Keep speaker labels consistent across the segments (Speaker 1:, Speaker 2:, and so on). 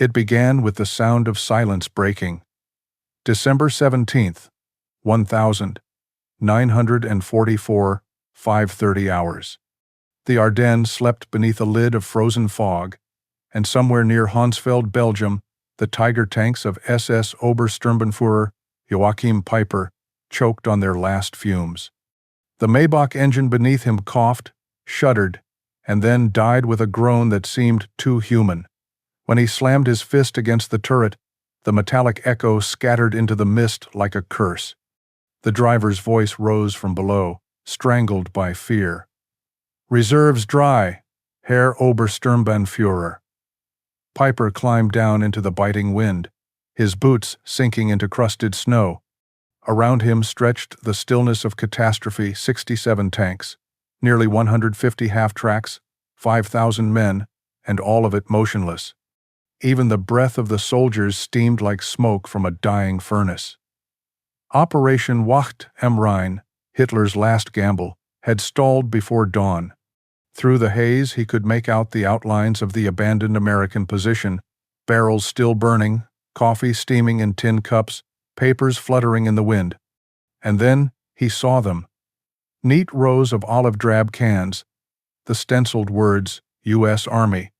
Speaker 1: It began with the sound of silence breaking. December 17th, 1944, 5:30 hours. The Ardennes slept beneath a lid of frozen fog, and somewhere near Honsfeld, Belgium, the Tiger tanks of SS Obersturmbannführer Joachim Peiper choked on their last fumes. The Maybach engine beneath him coughed, shuddered, and then died with a groan that seemed too human. When he slammed his fist against the turret, the metallic echo scattered into the mist like a curse. The driver's voice rose from below, strangled by fear. "Reserves dry, Herr Obersturmbannführer." Peiper climbed down into the biting wind, his boots sinking into crusted snow. Around him stretched the stillness of catastrophe. 67 tanks, nearly 150 half-tracks, 5,000 men, and all of it motionless. Even the breath of the soldiers steamed like smoke from a dying furnace. Operation Wacht am Rhein, Hitler's last gamble, had stalled before dawn. Through the haze he could make out the outlines of the abandoned American position, barrels still burning, coffee steaming in tin cups, papers fluttering in the wind. And then he saw them. Neat rows of olive-drab cans, the stenciled words, U.S. Army.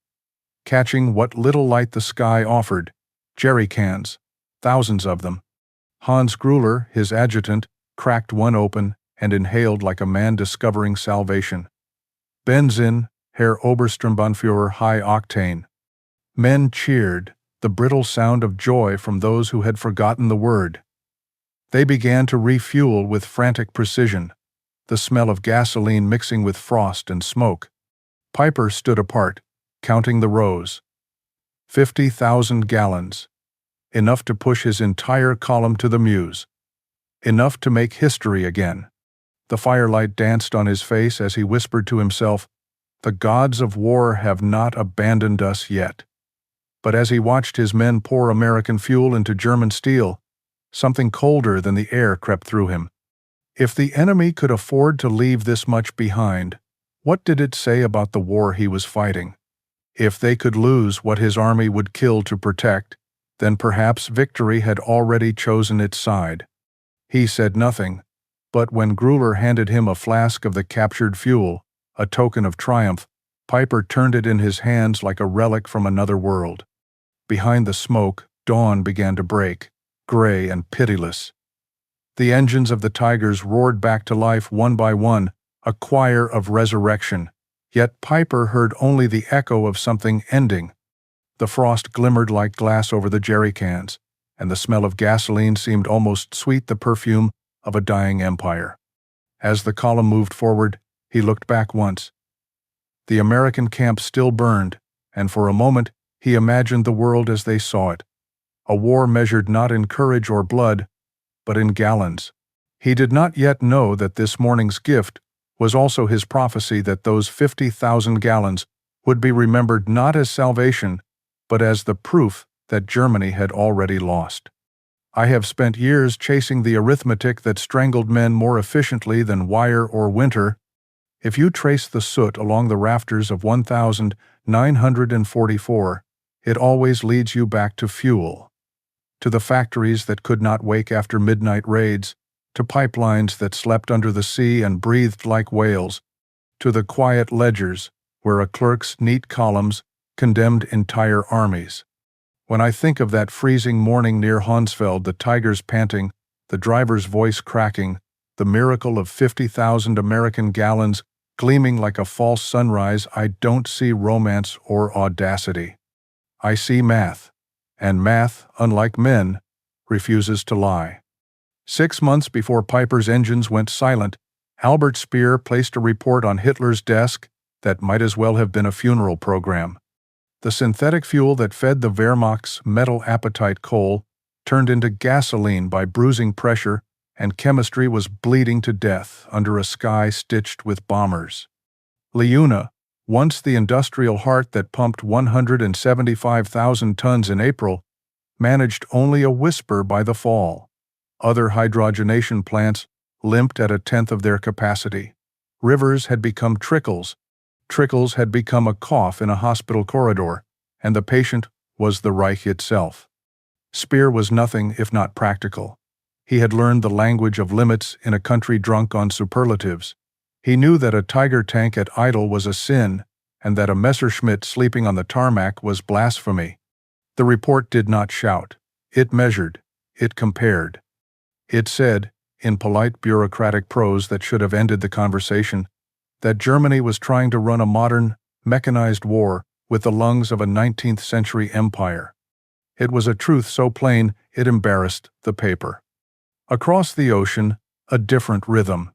Speaker 1: Catching what little light the sky offered, jerry cans, thousands of them. Hans Gruller, his adjutant, cracked one open and inhaled like a man discovering salvation. Benzin, Herr Obersturmbannführer, high octane. Men cheered, the brittle sound of joy from those who had forgotten the word. They began to refuel with frantic precision, the smell of gasoline mixing with frost and smoke. Peiper stood apart, counting the rows. 50,000 gallons. Enough to push his entire column to the Meuse. Enough to make history again. The firelight danced on his face as he whispered to himself, "The gods of war have not abandoned us yet." But as he watched his men pour American fuel into German steel, something colder than the air crept through him. If the enemy could afford to leave this much behind, what did it say about the war he was fighting? If they could lose what his army would kill to protect, then perhaps victory had already chosen its side. He said nothing, but when Gruller handed him a flask of the captured fuel, a token of triumph, Peiper turned it in his hands like a relic from another world. Behind the smoke, dawn began to break, gray and pitiless. The engines of the Tigers roared back to life one by one, a choir of resurrection. Yet Peiper heard only the echo of something ending. The frost glimmered like glass over the jerry cans, and the smell of gasoline seemed almost sweet, the perfume of a dying empire. As the column moved forward, he looked back once. The American camp still burned, and for a moment he imagined the world as they saw it. A war measured not in courage or blood, but in gallons. He did not yet know that this morning's gift was also his prophecy that those 50,000 gallons would be remembered not as salvation, but as the proof that Germany had already lost. I have spent years chasing the arithmetic that strangled men more efficiently than wire or winter. If you trace the soot along the rafters of 1944, it always leads you back to fuel, to the factories that could not wake after midnight raids, to pipelines that slept under the sea and breathed like whales, to the quiet ledgers where a clerk's neat columns condemned entire armies. When I think of that freezing morning near Honsfeld, the Tigers panting, the driver's voice cracking, the miracle of 50,000 American gallons gleaming like a false sunrise, I don't see romance or audacity. I see math, and math, unlike men, refuses to lie. 6 months before Peiper's engines went silent, Albert Speer placed a report on Hitler's desk that might as well have been a funeral program. The synthetic fuel that fed the Wehrmacht's metal appetite coal turned into gasoline by bruising pressure, and chemistry was bleeding to death under a sky stitched with bombers. Leuna, once the industrial heart that pumped 175,000 tons in April, managed only a whisper by the fall. Other hydrogenation plants limped at 1/10 of their capacity. Rivers had become trickles. Trickles had become a cough in a hospital corridor, and the patient was the Reich itself. Speer was nothing if not practical. He had learned the language of limits in a country drunk on superlatives. He knew that a Tiger tank at idle was a sin, and that a Messerschmitt sleeping on the tarmac was blasphemy. The report did not shout. It measured. It compared. It said, in polite bureaucratic prose that should have ended the conversation, that Germany was trying to run a modern, mechanized war with the lungs of a 19th-century empire. It was a truth so plain it embarrassed the paper. Across the ocean, a different rhythm.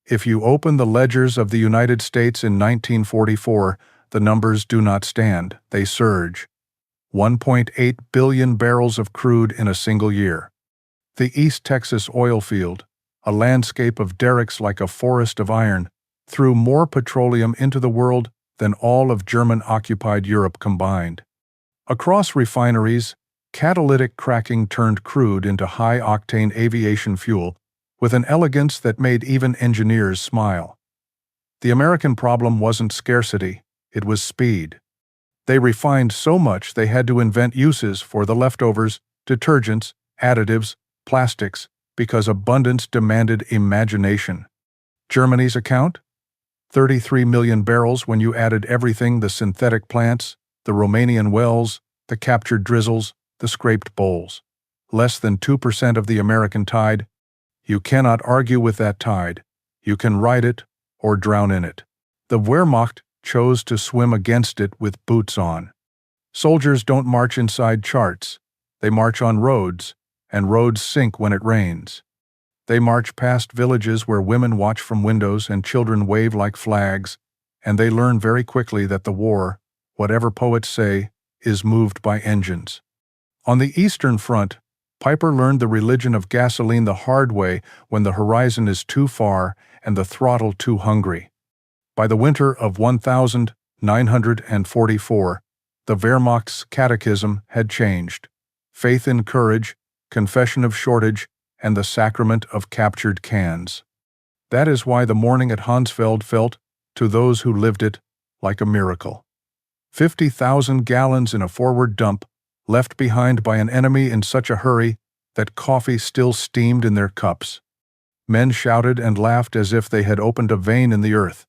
Speaker 1: If you open the ledgers of the United States in 1944, the numbers do not stand, they surge. 1.8 billion barrels of crude in a single year. The East Texas oil field, a landscape of derricks like a forest of iron, threw more petroleum into the world than all of German-occupied Europe combined. Across refineries, catalytic cracking turned crude into high-octane aviation fuel with an elegance that made even engineers smile. The American problem wasn't scarcity, it was speed. They refined so much they had to invent uses for the leftovers, detergents, additives, plastics, because abundance demanded imagination. Germany's account? 33 million barrels when you added everything: the synthetic plants, the Romanian wells, the captured drizzles, the scraped bowls. Less than 2% of the American tide. You cannot argue with that tide. You can ride it or drown in it. The Wehrmacht chose to swim against it with boots on. Soldiers don't march inside charts. They march on roads, and roads sink when it rains. They march past villages where women watch from windows and children wave like flags, and they learn very quickly that the war, whatever poets say, is moved by engines. On the Eastern Front, Peiper learned the religion of gasoline the hard way when the horizon is too far and the throttle too hungry. By the winter of 1944, the Wehrmacht's catechism had changed. Faith in courage, confession of shortage, and the sacrament of captured cans. That is why the morning at Honsfeld felt, to those who lived it, like a miracle. 50,000 gallons in a forward dump, left behind by an enemy in such a hurry that coffee still steamed in their cups. Men shouted and laughed as if they had opened a vein in the earth.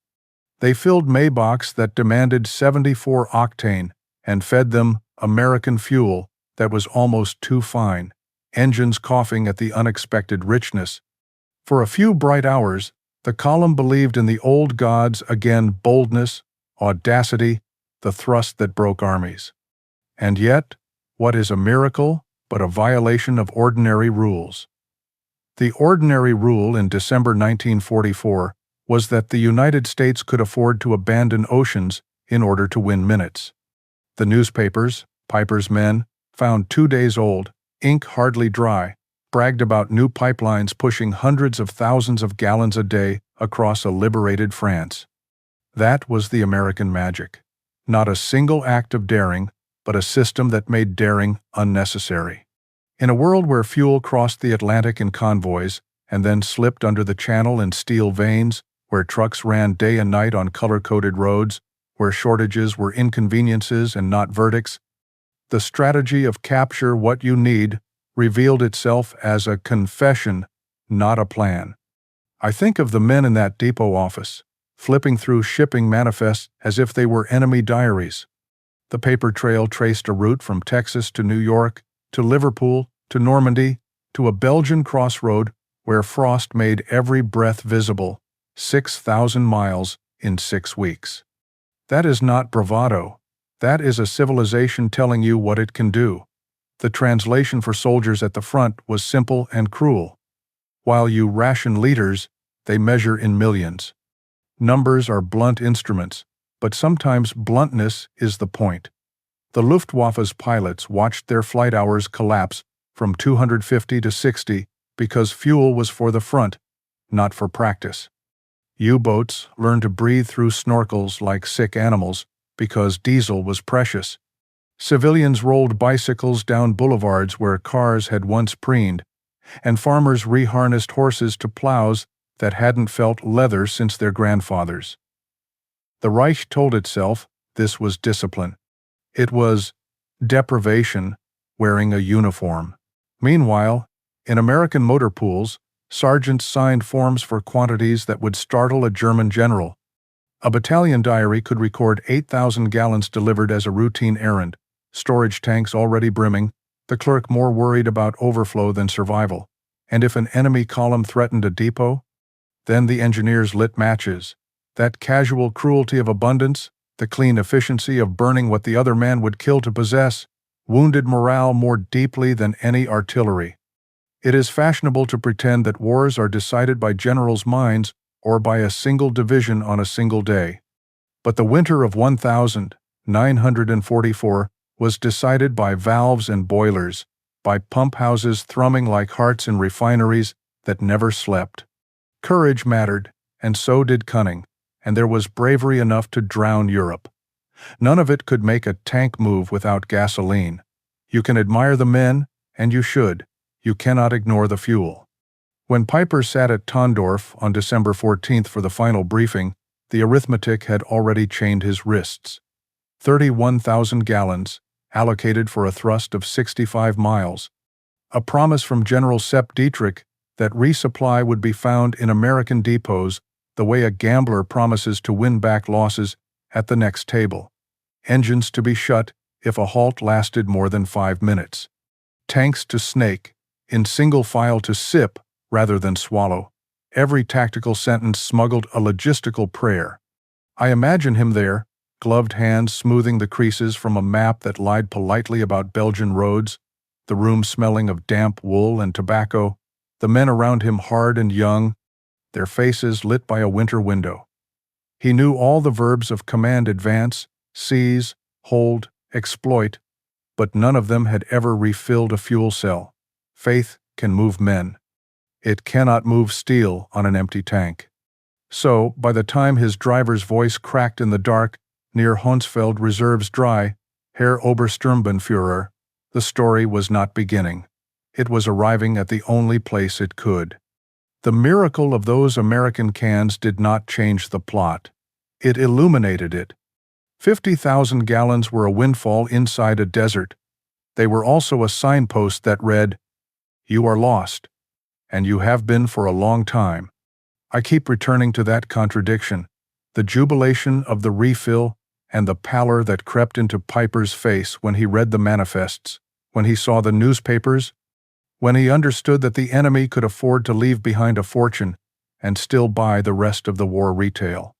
Speaker 1: They filled Maybachs that demanded 74 octane and fed them American fuel that was almost too fine, engines coughing at the unexpected richness. For a few bright hours, the column believed in the old gods again: boldness, audacity, the thrust that broke armies. And yet, what is a miracle but a violation of ordinary rules? The ordinary rule in December 1944 was that the United States could afford to abandon oceans in order to win minutes. The newspapers, Peiper's men, found 2 days old, ink hardly dry, bragged about new pipelines pushing hundreds of thousands of gallons a day across a liberated France. That was the American magic. Not a single act of daring, but a system that made daring unnecessary. In a world where fuel crossed the Atlantic in convoys and then slipped under the Channel in steel veins, where trucks ran day and night on color-coded roads, where shortages were inconveniences and not verdicts, the strategy of capture what you need revealed itself as a confession, not a plan. I think of the men in that depot office, flipping through shipping manifests as if they were enemy diaries. The paper trail traced a route from Texas to New York, to Liverpool, to Normandy, to a Belgian crossroad where frost made every breath visible, 6,000 miles in 6 weeks. That is not bravado. That is a civilization telling you what it can do. The translation for soldiers at the front was simple and cruel. While you ration leaders, they measure in millions. Numbers are blunt instruments, but sometimes bluntness is the point. The Luftwaffe's pilots watched their flight hours collapse from 250 to 60 because fuel was for the front, not for practice. U-boats learned to breathe through snorkels like sick animals because diesel was precious. Civilians rolled bicycles down boulevards where cars had once preened, and farmers reharnessed horses to plows that hadn't felt leather since their grandfathers. The Reich told itself this was discipline. It was deprivation, wearing a uniform. Meanwhile, in American motor pools, sergeants signed forms for quantities that would startle a German general. A battalion diary could record 8,000 gallons delivered as a routine errand, storage tanks already brimming, the clerk more worried about overflow than survival. And if an enemy column threatened a depot? Then the engineers lit matches. That casual cruelty of abundance, the clean efficiency of burning what the other man would kill to possess, wounded morale more deeply than any artillery. It is fashionable to pretend that wars are decided by generals' minds or by a single division on a single day. But the winter of 1944 was decided by valves and boilers, by pump houses thrumming like hearts in refineries that never slept. Courage mattered, and so did cunning, and there was bravery enough to drown Europe. None of it could make a tank move without gasoline. You can admire the men, and you should. You cannot ignore the fuel. When Peiper sat at Tondorf on December 14th for the final briefing, the arithmetic had already chained his wrists. 31,000 gallons, allocated for a thrust of 65 miles. A promise from General Sepp Dietrich that resupply would be found in American depots the way a gambler promises to win back losses at the next table. Engines to be shut if a halt lasted more than 5 minutes. Tanks to snake, in single file to sip rather than swallow. Every tactical sentence smuggled a logistical prayer. I imagine him there, gloved hands smoothing the creases from a map that lied politely about Belgian roads, the room smelling of damp wool and tobacco, the men around him hard and young, their faces lit by a winter window. He knew all the verbs of command: advance, seize, hold, exploit, but none of them had ever refilled a fuel cell. Faith can move men. It cannot move steel on an empty tank. So, by the time his driver's voice cracked in the dark near Honsfeld Reserves Dry, Herr Obersturmbannführer, the story was not beginning. It was arriving at the only place it could. The miracle of those American cans did not change the plot. It illuminated it. 50,000 gallons were a windfall inside a desert. They were also a signpost that read, "You are lost, and you have been for a long time." I keep returning to that contradiction, the jubilation of the refill and the pallor that crept into Peiper's face when he read the manifests, when he saw the newspapers, when he understood that the enemy could afford to leave behind a fortune and still buy the rest of the war retail.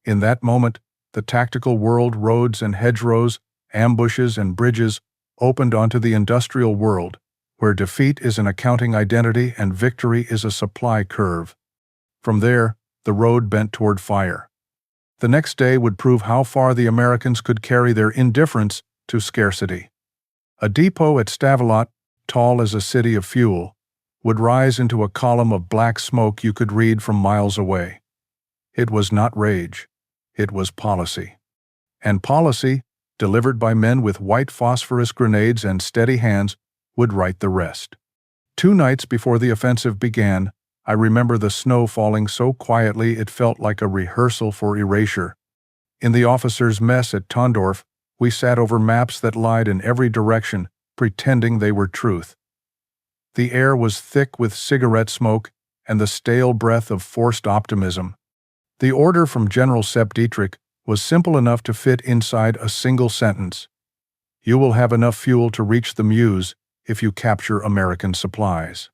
Speaker 1: In that moment, the tactical world, roads and hedgerows, ambushes and bridges, opened onto the industrial world, where defeat is an accounting identity and victory is a supply curve. From there, the road bent toward fire. The next day would prove how far the Americans could carry their indifference to scarcity. A depot at Stavelot, tall as a city of fuel, would rise into a column of black smoke you could read from miles away. It was not rage. It was policy. And policy, delivered by men with white phosphorus grenades and steady hands, would write the rest. 2 nights before the offensive began, I remember the snow falling so quietly it felt like a rehearsal for erasure. In the officers' mess at Tondorf, we sat over maps that lied in every direction, pretending they were truth. The air was thick with cigarette smoke and the stale breath of forced optimism. The order from General Sepp Dietrich was simple enough to fit inside a single sentence. You will have enough fuel to reach the Meuse if you capture American supplies.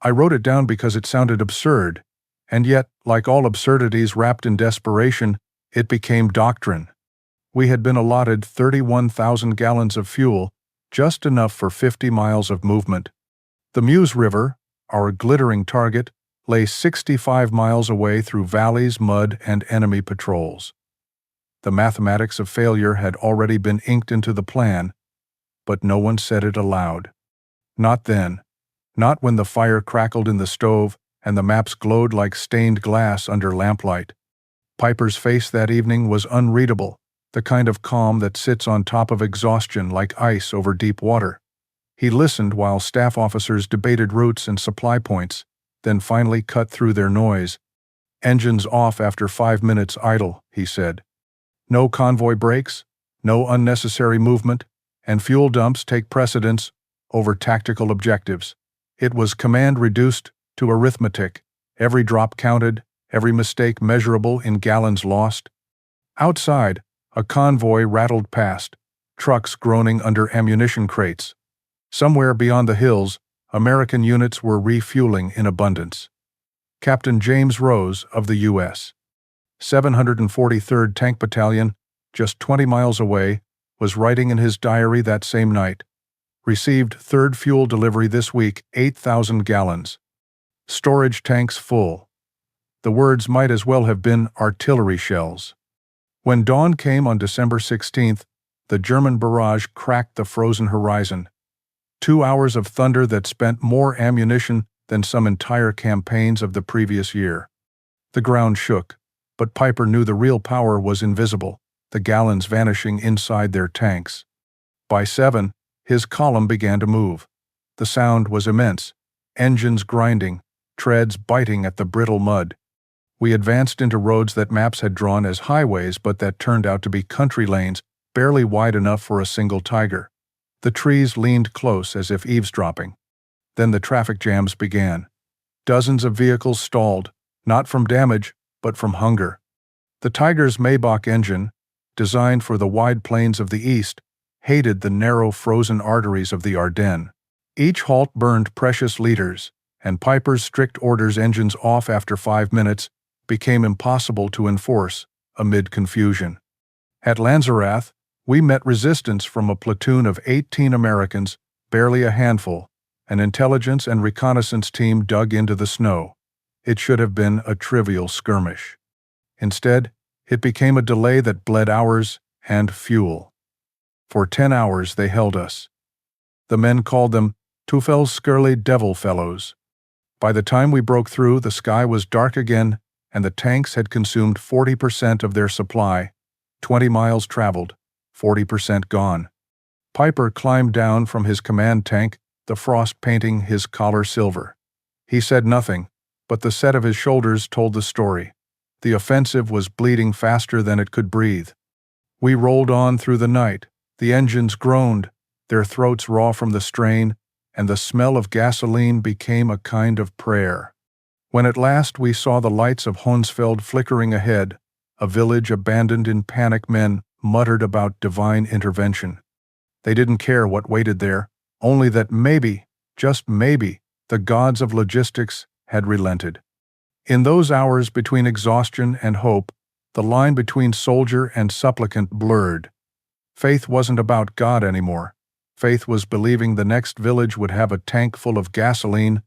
Speaker 1: I wrote it down because it sounded absurd, and yet, like all absurdities wrapped in desperation, it became doctrine. We had been allotted 31,000 gallons of fuel, just enough for 50 miles of movement. The Meuse River, our glittering target, lay 65 miles away through valleys, mud, and enemy patrols. The mathematics of failure had already been inked into the plan, but no one said it aloud. Not then. Not when the fire crackled in the stove and the maps glowed like stained glass under lamplight. Peiper's face that evening was unreadable, the kind of calm that sits on top of exhaustion like ice over deep water. He listened while staff officers debated routes and supply points, then finally cut through their noise. "Engines off after 5 minutes idle," he said. "No convoy breaks, no unnecessary movement, and fuel dumps take precedence over tactical objectives. It was command reduced to arithmetic, every drop counted, every mistake measurable in gallons lost. Outside, a convoy rattled past, trucks groaning under ammunition crates. Somewhere beyond the hills, American units were refueling in abundance. Captain James Rose of the U.S. 743rd Tank Battalion, just 20 miles away, was writing in his diary that same night. Received third fuel delivery this week, 8,000 gallons. Storage tanks full. The words might as well have been artillery shells. When dawn came on December 16th, the German barrage cracked the frozen horizon. 2 hours of thunder that spent more ammunition than some entire campaigns of the previous year. The ground shook, but Peiper knew the real power was invisible, the gallons vanishing inside their tanks. By 7, his column began to move. The sound was immense, engines grinding, treads biting at the brittle mud. We advanced into roads that maps had drawn as highways but that turned out to be country lanes, barely wide enough for a single Tiger. The trees leaned close as if eavesdropping. Then the traffic jams began. Dozens of vehicles stalled, not from damage, but from hunger. The Tiger's Maybach engine, designed for the wide plains of the east, hated the narrow frozen arteries of the Ardennes. Each halt burned precious liters, and Peiper's strict orders engines off after 5 minutes became impossible to enforce amid confusion. At Lanzerath, we met resistance from a platoon of 18 Americans, barely a handful. An intelligence and reconnaissance team dug into the snow. It should have been a trivial skirmish. Instead, it became a delay that bled hours and fuel. For 10 hours they held us. The men called them Teufelskerle devil fellows. By the time we broke through, the sky was dark again, and the tanks had consumed 40% of their supply. 20 miles traveled, 40% gone. Peiper climbed down from his command tank, the frost painting his collar silver. He said nothing, but the set of his shoulders told the story. The offensive was bleeding faster than it could breathe. We rolled on through the night. The engines groaned, their throats raw from the strain, and the smell of gasoline became a kind of prayer. When at last we saw the lights of Honsfeld flickering ahead, a village abandoned in panic, men muttered about divine intervention. They didn't care what waited there, only that maybe, just maybe, the gods of logistics had relented. In those hours between exhaustion and hope, the line between soldier and supplicant blurred. Faith wasn't about God anymore. Faith was believing the next village would have a tank full of gasoline.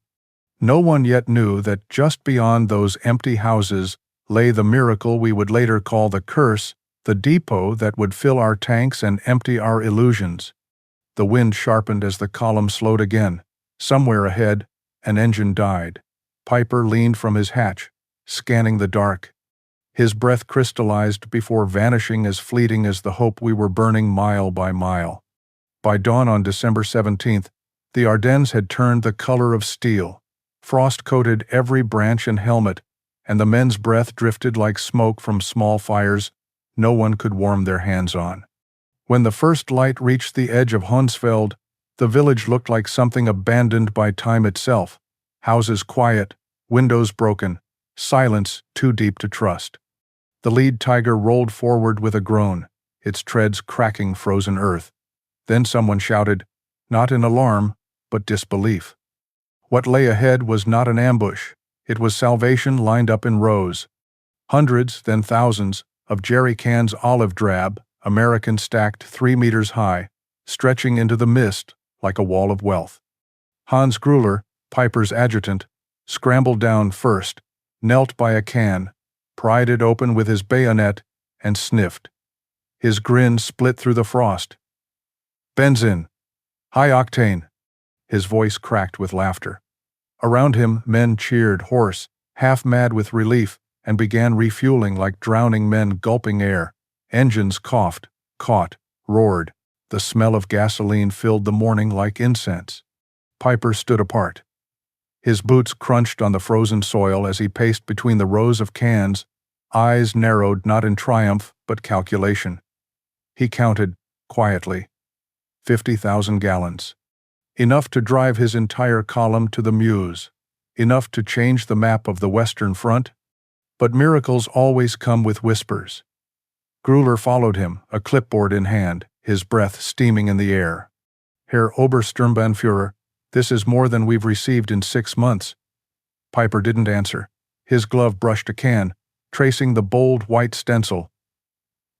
Speaker 1: No one yet knew that just beyond those empty houses lay the miracle we would later call the curse, the depot that would fill our tanks and empty our illusions. The wind sharpened as the column slowed again. Somewhere ahead, an engine died. Peiper leaned from his hatch, scanning the dark. His breath crystallized before vanishing as fleeting as the hope we were burning mile by mile. By dawn on December 17th, the Ardennes had turned the color of steel. Frost coated every branch and helmet, and the men's breath drifted like smoke from small fires no one could warm their hands on. When the first light reached the edge of Honsfeld, the village looked like something abandoned by time itself. Houses quiet, windows broken, silence too deep to trust. The lead Tiger rolled forward with a groan, its treads cracking frozen earth. Then someone shouted, not in alarm, but disbelief. What lay ahead was not an ambush. It was salvation lined up in rows. Hundreds, then thousands, of jerry cans olive drab, American stacked 3 meters high, stretching into the mist like a wall of wealth. Hans Gruller, Peiper's adjutant, scrambled down first, knelt by a can, pried it open with his bayonet, and sniffed. His grin split through the frost. Benzin. High octane. His voice cracked with laughter. Around him, men cheered, hoarse, half-mad with relief, and began refueling like drowning men gulping air. Engines coughed, caught, roared. The smell of gasoline filled the morning like incense. Peiper stood apart. His boots crunched on the frozen soil as he paced between the rows of cans, eyes narrowed not in triumph but calculation. He counted, quietly. 50,000 gallons. Enough to drive his entire column to the Meuse. Enough to change the map of the Western Front. But miracles always come with whispers. Grüller followed him, a clipboard in hand, his breath steaming in the air. Herr Obersturmbannführer, this is more than we've received in 6 months. Peiper didn't answer. His glove brushed a can, tracing the bold white stencil.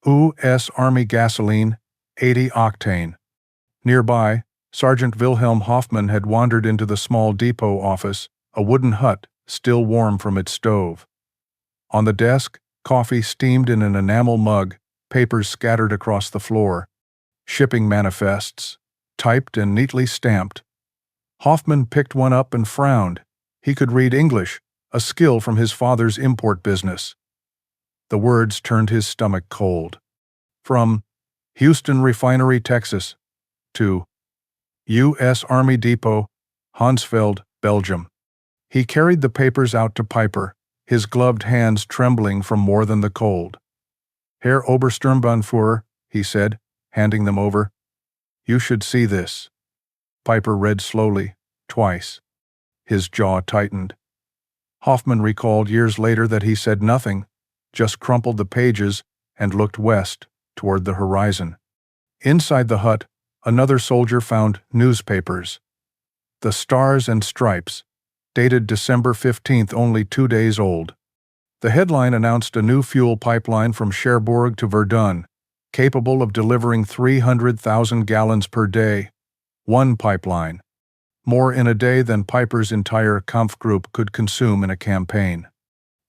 Speaker 1: U.S. Army gasoline, 80 octane. Nearby, Sergeant Wilhelm Hoffmann had wandered into the small depot office, a wooden hut, still warm from its stove. On the desk, coffee steamed in an enamel mug, papers scattered across the floor. Shipping manifests, typed and neatly stamped. Hoffmann picked one up and frowned. He could read English, a skill from his father's import business. The words turned his stomach cold. From Houston Refinery, Texas, to U.S. Army Depot, Honsfeld, Belgium. He carried the papers out to Peiper, his gloved hands trembling from more than the cold. Herr Obersturmbannführer, he said, handing them over. You should see this. Peiper read slowly, twice. His jaw tightened. Hoffmann recalled years later that he said nothing, just crumpled the pages and looked west, toward the horizon. Inside the hut, another soldier found newspapers. The Stars and Stripes, dated December 15th, only 2 days old. The headline announced a new fuel pipeline from Cherbourg to Verdun, capable of delivering 300,000 gallons per day. One pipeline. More in a day than Peiper's entire Kampfgruppe could consume in a campaign.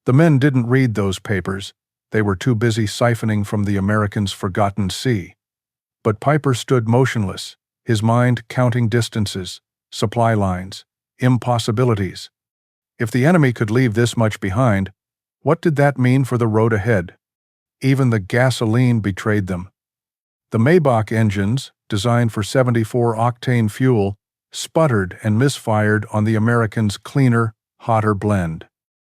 Speaker 1: The men didn't read those papers. They were too busy siphoning from the Americans' forgotten sea. But Peiper stood motionless, his mind counting distances, supply lines, impossibilities. If the enemy could leave this much behind, what did that mean for the road ahead? Even the gasoline betrayed them. The Maybach engines, designed for 74-octane fuel, sputtered and misfired on the Americans' cleaner, hotter blend.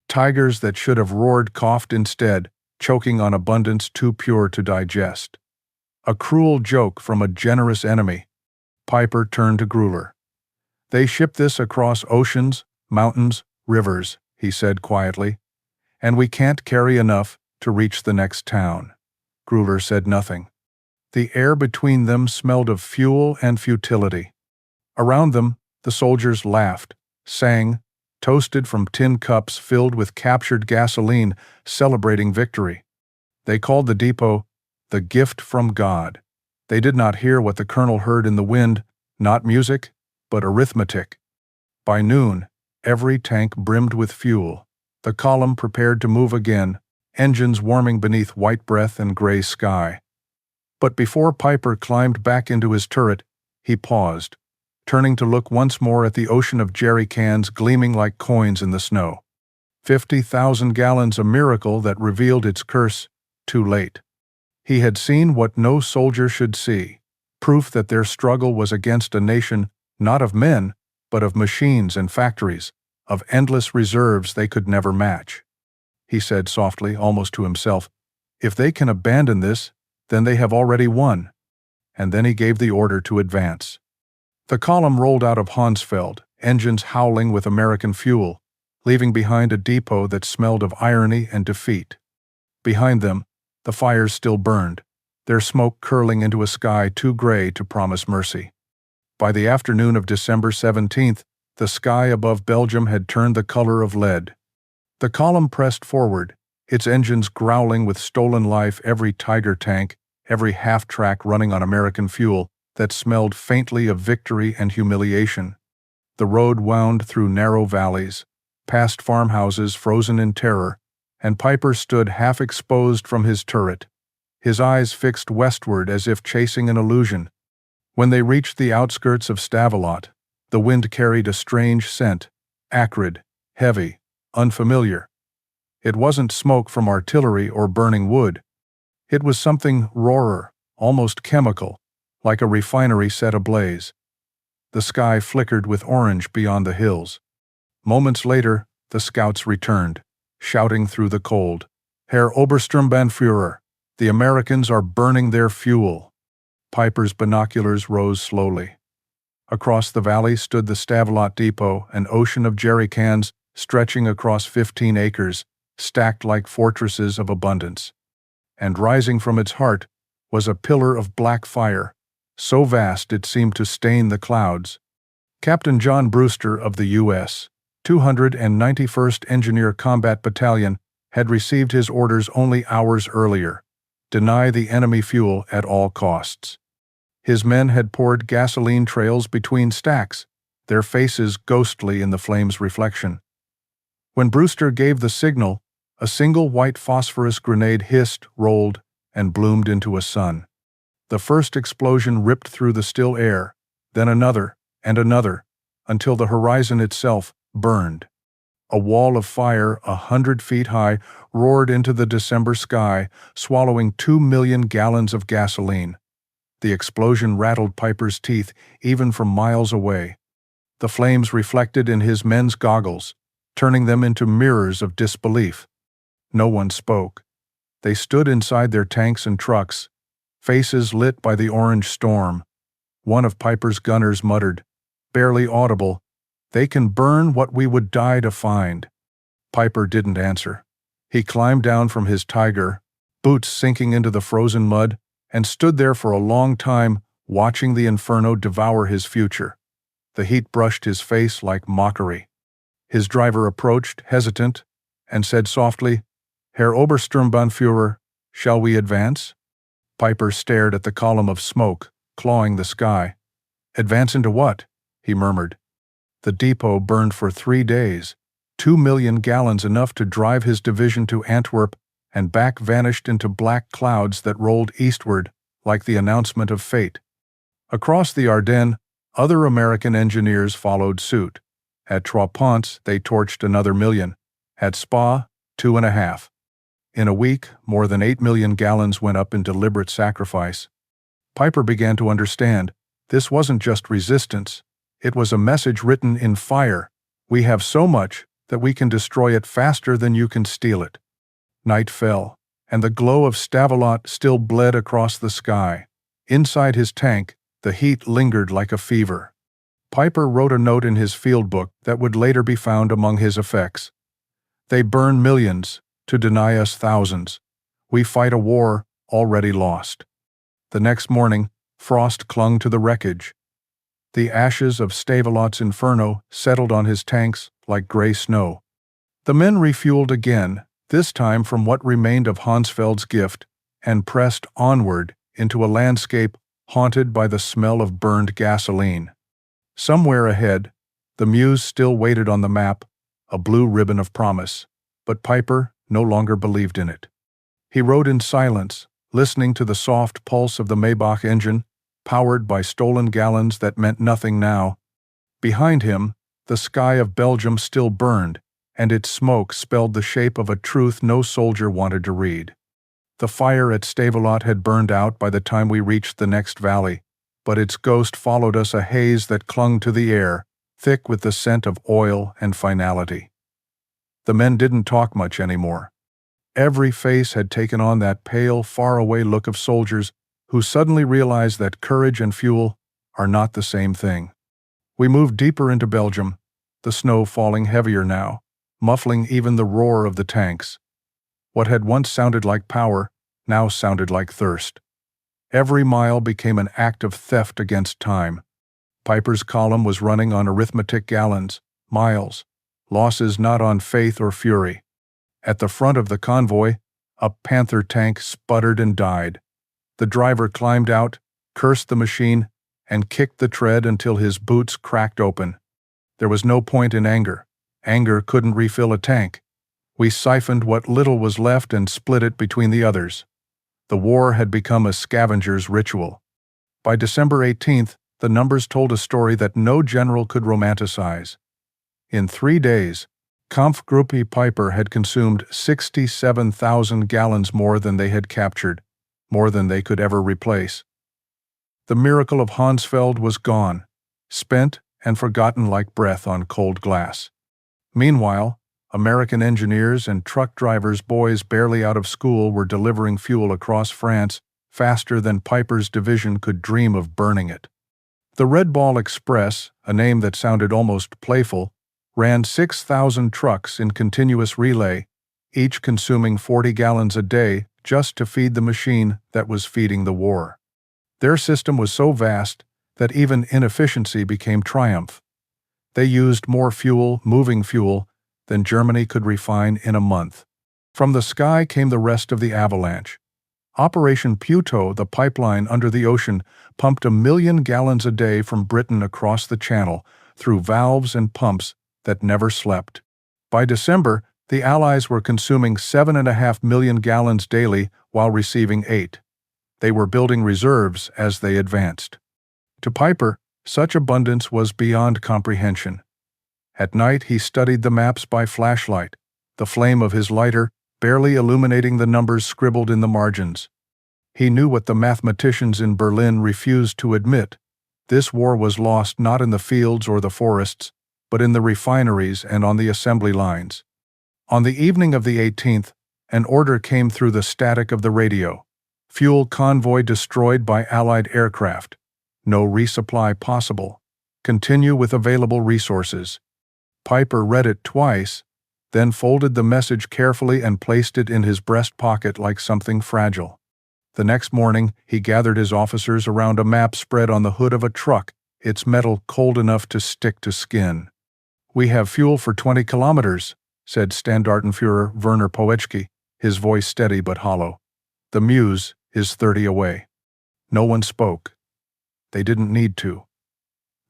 Speaker 1: Tigers that should have roared coughed instead, choking on abundance too pure to digest. A cruel joke from a generous enemy. Peiper turned to Grüller. They ship this across oceans, mountains, rivers, he said quietly, and we can't carry enough to reach the next town. Grüller said nothing. The air between them smelled of fuel and futility. Around them, the soldiers laughed, sang, toasted from tin cups filled with captured gasoline, celebrating victory. They called the depot the gift from God. They did not hear what the colonel heard in the wind, not music, but arithmetic. By noon, every tank brimmed with fuel. The column prepared to move again, engines warming beneath white breath and gray sky. But before Peiper climbed back into his turret, he paused, turning to look once more at the ocean of jerry cans gleaming like coins in the snow. 50,000 gallons, a miracle that revealed its curse too late. He had seen what no soldier should see, proof that their struggle was against a nation not of men, but of machines and factories, of endless reserves they could never match. He said softly, almost to himself, if they can abandon this, then they have already won. And then he gave the order to advance. The column rolled out of Honsfeld, engines howling with American fuel, leaving behind a depot that smelled of irony and defeat. Behind them, the fires still burned, their smoke curling into a sky too gray to promise mercy. By the afternoon of December 17th, the sky above Belgium had turned the color of lead. The column pressed forward, its engines growling with stolen life, every Tiger tank, every half-track running on American fuel that smelled faintly of victory and humiliation. The road wound through narrow valleys, past farmhouses frozen in terror, and Peiper stood half-exposed from his turret, his eyes fixed westward as if chasing an illusion. When they reached the outskirts of Stavelot, the wind carried a strange scent, acrid, heavy, unfamiliar. It wasn't smoke from artillery or burning wood. It was something rawer, almost chemical, like a refinery set ablaze. The sky flickered with orange beyond the hills. Moments later, the scouts returned, shouting through the cold, Herr Obersturmbannführer, the Americans are burning their fuel. Peiper's binoculars rose slowly. Across the valley stood the Stavelot depot, an ocean of jerry cans stretching across 15 acres, stacked like fortresses of abundance. And rising from its heart was a pillar of black fire, so vast it seemed to stain the clouds. Captain John Brewster of the U.S. 291st Engineer Combat Battalion had received his orders only hours earlier: deny the enemy fuel at all costs. His men had poured gasoline trails between stacks, their faces ghostly in the flames' reflection. When Brewster gave the signal, a single white phosphorus grenade hissed, rolled, and bloomed into a sun. The first explosion ripped through the still air, then another, and another, until the horizon itself burned. A wall of fire 100 feet high roared into the December sky, swallowing 2 million gallons of gasoline. The explosion rattled Peiper's teeth even from miles away. The flames reflected in his men's goggles, turning them into mirrors of disbelief. No one spoke. They stood inside their tanks and trucks, faces lit by the orange storm. One of Peiper's gunners muttered, barely audible, "They can burn what we would die to find." Peiper didn't answer. He climbed down from his Tiger, boots sinking into the frozen mud, and stood there for a long time, watching the inferno devour his future. The heat brushed his face like mockery. His driver approached, hesitant, and said softly, "Herr Obersturmbannführer, shall we advance?" Peiper stared at the column of smoke, clawing the sky. "Advance into what?" he murmured. The depot burned for 3 days. 2 million gallons, enough to drive his division to Antwerp, and back vanished into black clouds that rolled eastward like the announcement of fate. Across the Ardennes, other American engineers followed suit. At Trois Ponts, they torched another million. At Spa, 2.5. In a week, more than 8 million gallons went up in deliberate sacrifice. Peiper began to understand. This wasn't just resistance. It was a message written in fire. We have so much that we can destroy it faster than you can steal it. Night fell, and the glow of Stavelot still bled across the sky. Inside his tank, the heat lingered like a fever. Peiper wrote a note in his field book that would later be found among his effects. "They burn millions to deny us thousands. We fight a war already lost." The next morning, frost clung to the wreckage. The ashes of Stavelot's inferno settled on his tanks like gray snow. The men refueled again, this time from what remained of Honsfeld's gift, and pressed onward into a landscape haunted by the smell of burned gasoline. Somewhere ahead, the Meuse still waited on the map, a blue ribbon of promise, but Peiper no longer believed in it. He rode in silence, listening to the soft pulse of the Maybach engine, powered by stolen gallons that meant nothing now. Behind him, the sky of Belgium still burned, and its smoke spelled the shape of a truth no soldier wanted to read. The fire at Stavelot had burned out by the time we reached the next valley, but its ghost followed us, a haze that clung to the air, thick with the scent of oil and finality. The men didn't talk much anymore. Every face had taken on that pale, faraway look of soldiers who suddenly realized that courage and fuel are not the same thing. We moved deeper into Belgium, the snow falling heavier now, muffling even the roar of the tanks. What had once sounded like power now sounded like thirst. Every mile became an act of theft against time. Peiper's column was running on arithmetic gallons, miles, losses not on faith or fury. At the front of the convoy, a Panther tank sputtered and died. The driver climbed out, cursed the machine, and kicked the tread until his boots cracked open. There was no point in anger. Anger couldn't refill a tank. We siphoned what little was left and split it between the others. The war had become a scavenger's ritual. By December 18th, the numbers told a story that no general could romanticize. In 3 days, Kampfgruppe Peiper had consumed 67,000 gallons more than they had captured, more than they could ever replace. The miracle of Honsfeld was gone, spent and forgotten like breath on cold glass. Meanwhile, American engineers and truck drivers, boys barely out of school, were delivering fuel across France faster than Peiper's division could dream of burning it. The Red Ball Express, a name that sounded almost playful, ran 6,000 trucks in continuous relay, each consuming 40 gallons a day just to feed the machine that was feeding the war. Their system was so vast that even inefficiency became triumph. They used more fuel, moving fuel, than Germany could refine in a month. From the sky came the rest of the avalanche. Operation Puteaux, the pipeline under the ocean, pumped 1 million gallons a day from Britain across the Channel through valves and pumps that never slept. By December, the Allies were consuming 7.5 million gallons daily while receiving 8. They were building reserves as they advanced. To Peiper, such abundance was beyond comprehension. At night he studied the maps by flashlight, the flame of his lighter barely illuminating the numbers scribbled in the margins. He knew what the mathematicians in Berlin refused to admit. This war was lost not in the fields or the forests, but in the refineries and on the assembly lines. On the evening of the 18th, an order came through the static of the radio. Fuel convoy destroyed by Allied aircraft. No resupply possible. Continue with available resources. Peiper read it twice, then folded the message carefully and placed it in his breast pocket like something fragile. The next morning, he gathered his officers around a map spread on the hood of a truck, its metal cold enough to stick to skin. "We have fuel for 20 kilometers, said Standartenführer Werner Poetschke, his voice steady but hollow. "The Meuse is 30 away." No one spoke. They didn't need to.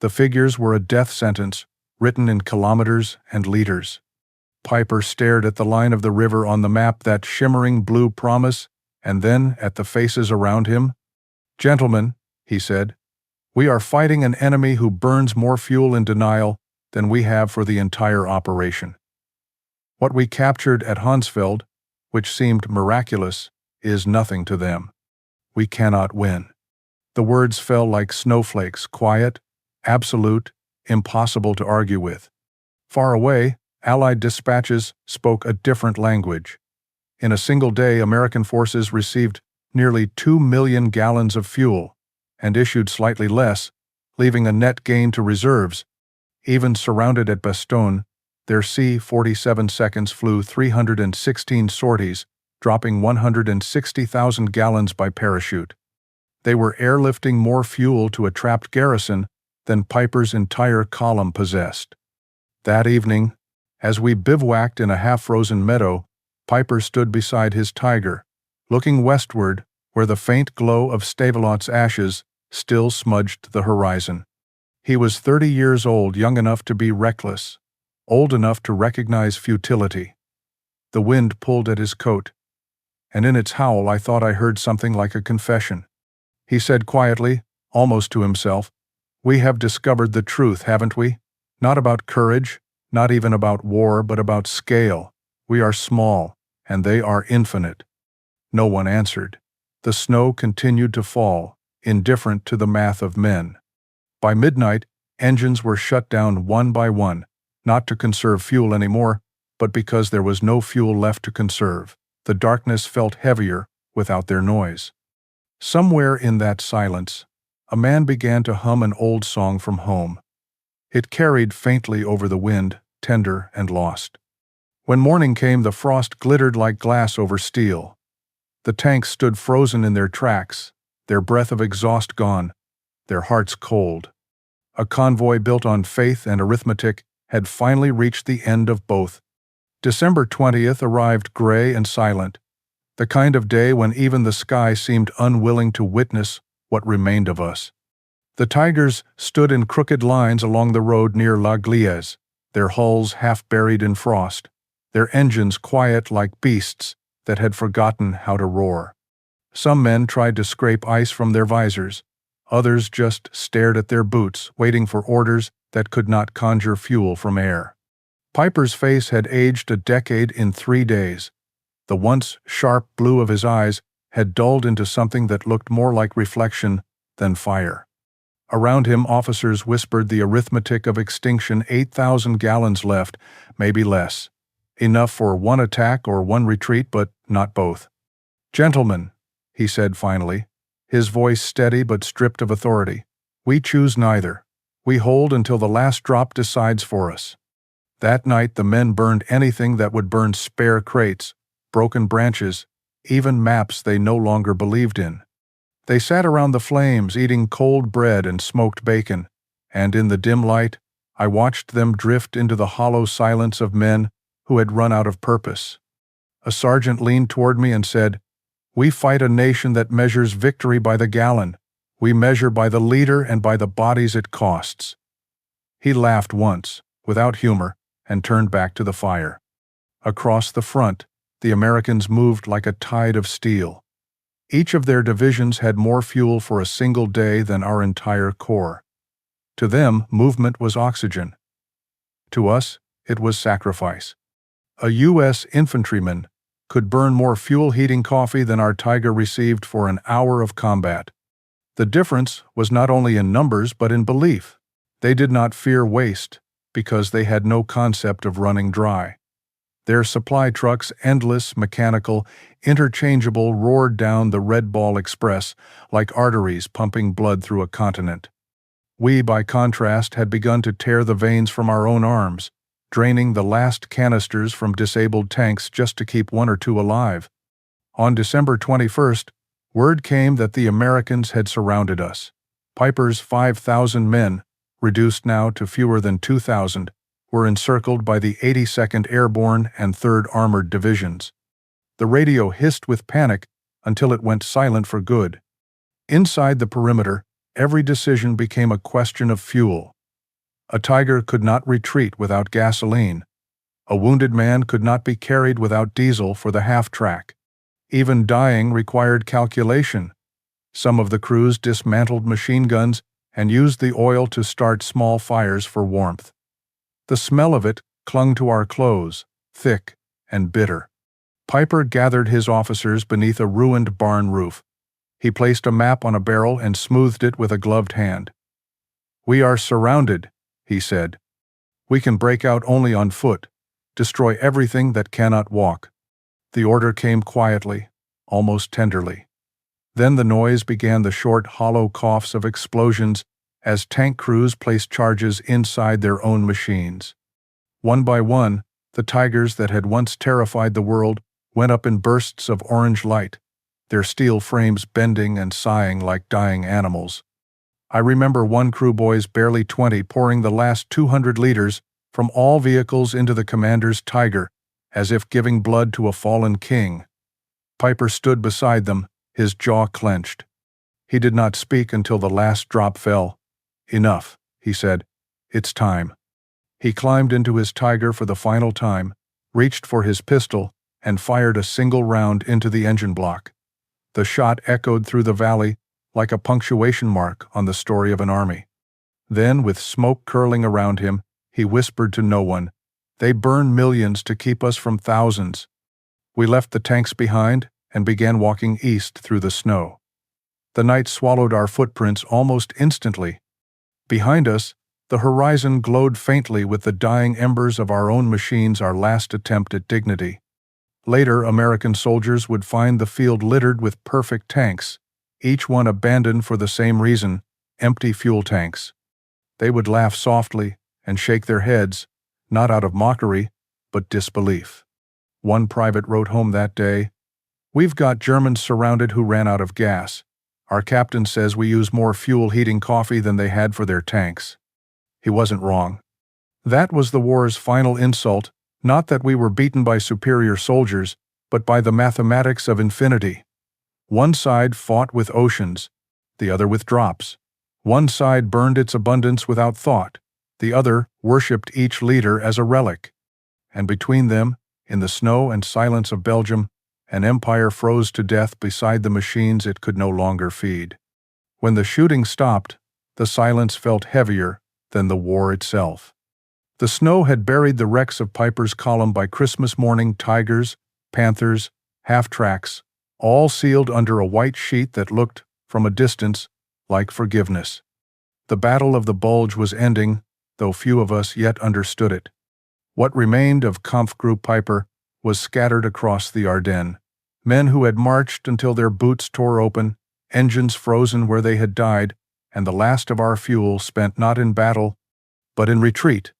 Speaker 1: The figures were a death sentence, written in kilometers and liters. Peiper stared at the line of the river on the map, that shimmering blue promise, and then at the faces around him. "Gentlemen," he said, "we are fighting an enemy who burns more fuel in denial than we have for the entire operation. What we captured at Honsfeld, which seemed miraculous, is nothing to them. We cannot win." The words fell like snowflakes, quiet, absolute, impossible to argue with. Far away, Allied dispatches spoke a different language. In a single day, American forces received nearly 2 million gallons of fuel and issued slightly less, leaving a net gain to reserves. Even surrounded at Bastogne, their C-47 seconds flew 316 sorties, dropping 160,000 gallons by parachute. They were airlifting more fuel to a trapped garrison than Peiper's entire column possessed. That evening, as we bivouacked in a half-frozen meadow, Peiper stood beside his Tiger, looking westward where the faint glow of Stavelot's ashes still smudged the horizon. He was 30 years old, young enough to be reckless, old enough to recognize futility. The wind pulled at his coat, and in its howl I thought I heard something like a confession. He said quietly, almost to himself, "We have discovered the truth, haven't we? Not about courage, not even about war, but about scale. We are small, and they are infinite." No one answered. The snow continued to fall, indifferent to the math of men. By midnight, engines were shut down one by one, not to conserve fuel anymore, but because there was no fuel left to conserve. The darkness felt heavier without their noise. Somewhere in that silence, a man began to hum an old song from home. It carried faintly over the wind, tender and lost. When morning came, the frost glittered like glass over steel. The tanks stood frozen in their tracks, their breath of exhaust gone, their hearts cold. A convoy built on faith and arithmetic had finally reached the end of both. December 20th arrived gray and silent, the kind of day when even the sky seemed unwilling to witness what remained of us. The Tigers stood in crooked lines along the road near La Gliese, their hulls half buried in frost, their engines quiet like beasts that had forgotten how to roar. Some men tried to scrape ice from their visors, others just stared at their boots, waiting for orders that could not conjure fuel from air. Peiper's face had aged a decade in 3 days. The once sharp blue of his eyes had dulled into something that looked more like reflection than fire. Around him, officers whispered the arithmetic of extinction: 8,000 gallons left, maybe less. Enough for one attack or one retreat, but not both. "Gentlemen," he said finally, his voice steady but stripped of authority. "We choose neither. We hold until the last drop decides for us." That night the men burned anything that would burn: spare crates, broken branches, even maps they no longer believed in. They sat around the flames eating cold bread and smoked bacon, and in the dim light I watched them drift into the hollow silence of men who had run out of purpose. A sergeant leaned toward me and said, "We fight a nation that measures victory by the gallon. We measure by the leader and by the bodies it costs." He laughed once, without humor, and turned back to the fire. Across the front, the Americans moved like a tide of steel. Each of their divisions had more fuel for a single day than our entire corps. To them, movement was oxygen. To us, it was sacrifice. A U.S. infantryman could burn more fuel-heating coffee than our Tiger received for an hour of combat. The difference was not only in numbers but in belief. They did not fear waste because they had no concept of running dry. Their supply trucks, endless, mechanical, interchangeable, roared down the Red Ball Express like arteries pumping blood through a continent. We, by contrast, had begun to tear the veins from our own arms, draining the last canisters from disabled tanks just to keep one or two alive. On December 21st, word came that the Americans had surrounded us. Peiper's 5,000 men, reduced now to fewer than 2,000, were encircled by the 82nd Airborne and 3rd Armored Divisions. The radio hissed with panic until it went silent for good. Inside the perimeter, every decision became a question of fuel. A Tiger could not retreat without gasoline. A wounded man could not be carried without diesel for the half-track. Even dying required calculation. Some of the crews dismantled machine guns and used the oil to start small fires for warmth. The smell of it clung to our clothes, thick and bitter. Peiper gathered his officers beneath a ruined barn roof. He placed a map on a barrel and smoothed it with a gloved hand. "We are surrounded," he said. "We can break out only on foot, destroy everything that cannot walk." The order came quietly, almost tenderly. Then the noise began, the short, hollow coughs of explosions as tank crews placed charges inside their own machines. One by one, the Tigers that had once terrified the world went up in bursts of orange light, their steel frames bending and sighing like dying animals. I remember one crew boys, barely 20, pouring the last 200 liters from all vehicles into the commander's Tiger, as if giving blood to a fallen king. Peiper stood beside them, his jaw clenched. He did not speak until the last drop fell. "Enough," he said. "It's time." He climbed into his Tiger for the final time, reached for his pistol, and fired a single round into the engine block. The shot echoed through the valley like a punctuation mark on the story of an army. Then, with smoke curling around him, he whispered to no one, "They burn millions to keep us from thousands." We left the tanks behind and began walking east through the snow. The night swallowed our footprints almost instantly. Behind us, the horizon glowed faintly with the dying embers of our own machines, our last attempt at dignity. Later, American soldiers would find the field littered with perfect tanks, each one abandoned for the same reason: empty fuel tanks. They would laugh softly and shake their heads, not out of mockery, but disbelief. One private wrote home that day, "We've got Germans surrounded who ran out of gas. Our captain says we use more fuel heating coffee than they had for their tanks." He wasn't wrong. That was the war's final insult, not that we were beaten by superior soldiers, but by the mathematics of infinity. One side fought with oceans, the other with drops. One side burned its abundance without thought, the other worshipped each liter as a relic. And between them, in the snow and silence of Belgium, an empire froze to death beside the machines it could no longer feed. When the shooting stopped, the silence felt heavier than the war itself. The snow had buried the wrecks of Peiper's column by Christmas morning: Tigers, Panthers, half-tracks, all sealed under a white sheet that looked, from a distance, like forgiveness. The Battle of the Bulge was ending, though few of us yet understood it. What remained of Kampfgruppe Peiper was scattered across the Ardennes, Men who had marched until their boots tore open, engines frozen where they had died, and the last of our fuel spent not in battle, but in retreat.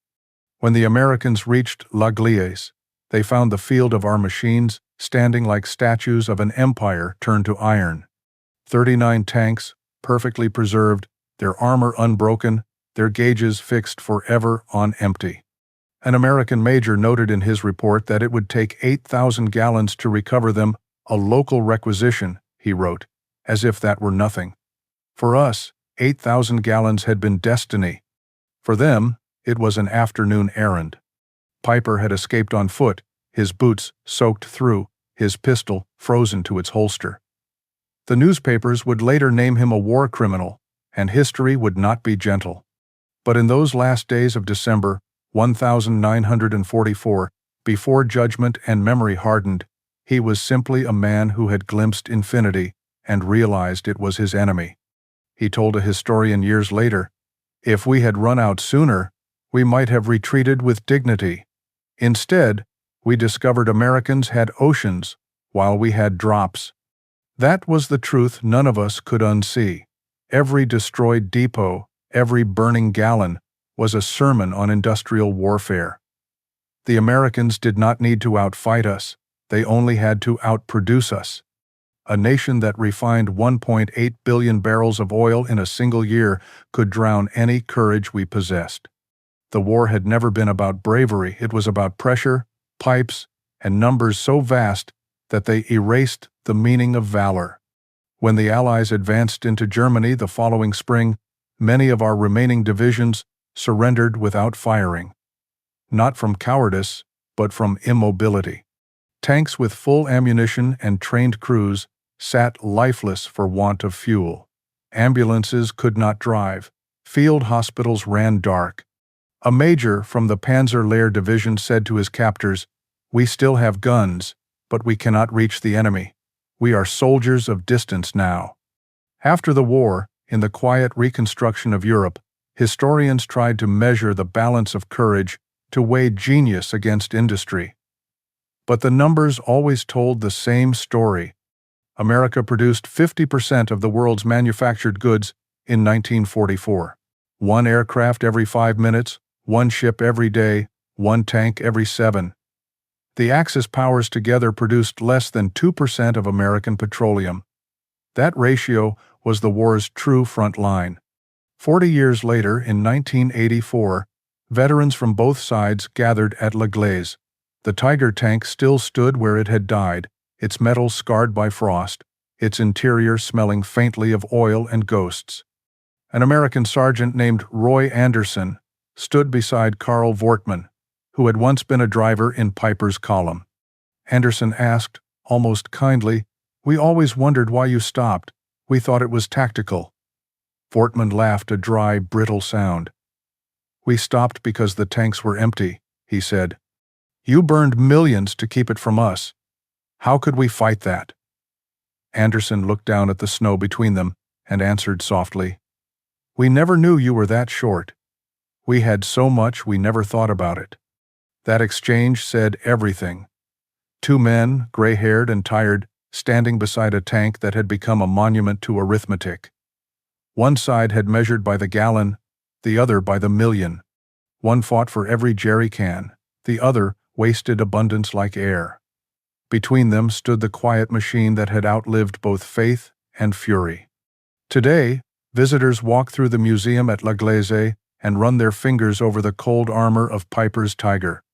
Speaker 1: When the Americans reached La Gliese, they found the field of our machines standing like statues of an empire turned to iron. 39 tanks, perfectly preserved, their armor unbroken, their gauges fixed forever on empty. An American major noted in his report that it would take 8,000 gallons to recover them, a local requisition, he wrote, as if that were nothing. For us, 8,000 gallons had been destiny. For them, it was an afternoon errand. Peiper had escaped on foot, his boots soaked through, his pistol frozen to its holster. The newspapers would later name him a war criminal, and history would not be gentle. But in those last days of December, 1944, before judgment and memory hardened, he was simply a man who had glimpsed infinity and realized it was his enemy. He told a historian years later, "If we had run out sooner, we might have retreated with dignity. Instead, we discovered Americans had oceans while we had drops." That was the truth none of us could unsee. Every destroyed depot, every burning gallon, was a sermon on industrial warfare. The Americans did not need to outfight us, they only had to outproduce us. A nation that refined 1.8 billion barrels of oil in a single year could drown any courage we possessed. The war had never been about bravery, it was about pressure, pipes, and numbers so vast that they erased the meaning of valor. When the Allies advanced into Germany the following spring, many of our remaining divisions surrendered without firing. Not from cowardice, but from immobility. Tanks with full ammunition and trained crews sat lifeless for want of fuel. Ambulances could not drive. Field hospitals ran dark. A major from the Panzer Lehr division said to his captors, "We still have guns, but we cannot reach the enemy. We are soldiers of distance now." After the war, in the quiet reconstruction of Europe, historians tried to measure the balance of courage, to weigh genius against industry. But the numbers always told the same story. America produced 50% of the world's manufactured goods in 1944. One aircraft every 5 minutes, one ship every day, one tank every 7. The Axis powers together produced less than 2% of American petroleum. That ratio was the war's true front line. 40 years later, in 1984, veterans from both sides gathered at La Gliese. The Tiger tank still stood where it had died, its metal scarred by frost, its interior smelling faintly of oil and ghosts. An American sergeant named Roy Anderson stood beside Karl Wortmann, who had once been a driver in Peiper's column. Anderson asked, almost kindly, "We always wondered why you stopped. We thought it was tactical." Wortmann laughed a dry, brittle sound. "We stopped because the tanks were empty," he said. "You burned millions to keep it from us. How could we fight that?" Anderson looked down at the snow between them and answered softly, "We never knew you were that short. We had so much we never thought about it." That exchange said everything. Two men, gray-haired and tired, standing beside a tank that had become a monument to arithmetic. One side had measured by the gallon, the other by the million. One fought for every jerry can, the other wasted abundance like air. Between them stood the quiet machine that had outlived both faith and fury. Today, visitors walk through the museum at La Gliese and run their fingers over the cold armor of Peiper's Tiger.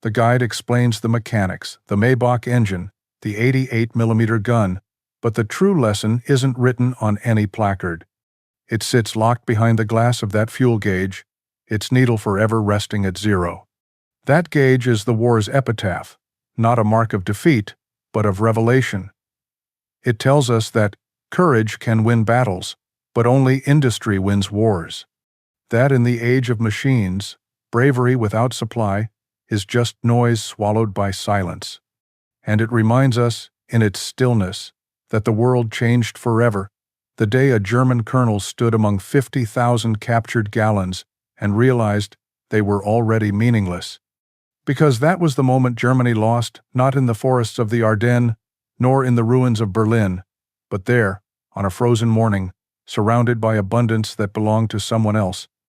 Speaker 1: The guide explains the mechanics, the Maybach engine, the 88mm gun, but the true lesson isn't written on any placard. It sits locked behind the glass of that fuel gauge, its needle forever resting at 0. That gauge is the war's epitaph, not a mark of defeat, but of revelation. It tells us that courage can win battles, but only industry wins wars. That in the age of machines, bravery without supply is just noise swallowed by silence. And it reminds us, in its stillness, that the world changed forever, the day a German colonel stood among 50,000 captured gallons and realized they were already meaningless. Because that was the moment Germany lost, not in the forests of the Ardennes, nor in the ruins of Berlin, but there, on a frozen morning, surrounded by abundance that belonged to someone else,